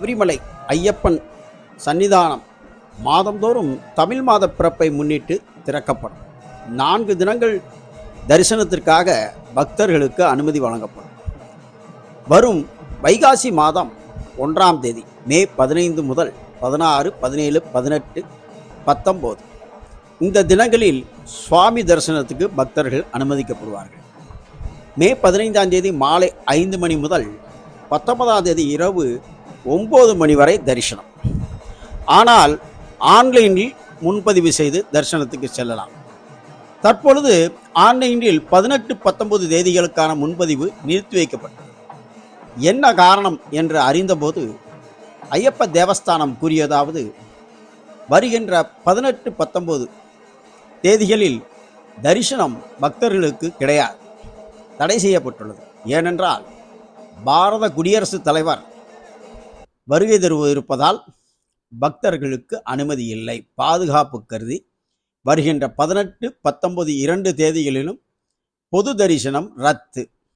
சபரிமலை ஐயப்பன் சன்னிதானம் மாதந்தோறும் தமிழ் மாத பிறப்பை முன்னிட்டு திறக்கப்படும். 4 தினங்கள் தரிசனத்திற்காக பக்தர்களுக்கு அனுமதி வழங்கப்படும். வரும் வைகாசி மாதம் 1ஆம் தேதி மே 15 முதல் 16, 17, 18, 19 இந்த தினங்களில் சுவாமி தரிசனத்துக்கு பக்தர்கள் அனுமதிக்கப்படுவார்கள். மே 15ஆம் தேதி மாலை 5 மணி முதல் 19ஆம் தேதி இரவு 9 மணி வரை தரிசனம். ஆனால் ஆன்லைனில் முன்பதிவு செய்து தரிசனத்துக்கு செல்லலாம். தற்பொழுது ஆன்லைனில் 18, 19 தேதிகளுக்கான முன்பதிவு நிறுத்தி வைக்கப்பட்டது. என்ன காரணம் என்று அறிந்தபோது ஐயப்ப தேவஸ்தானம் கூறியதாவது, வருகின்ற 18, 19 தேதிகளில் தரிசனம் பக்தர்களுக்கு கிடையாது, தடை செய்யப்பட்டுள்ளது. ஏனென்றால் பாரத குடியரசுத் தலைவர் வருகை தருவதிருப்பதால் பக்தர்களுக்கு அனுமதி இல்லை. பாதுகாப்பு கருதி வருகின்ற 18, 19 2 தேதிகளிலும் பொது தரிசனம் ரத்து.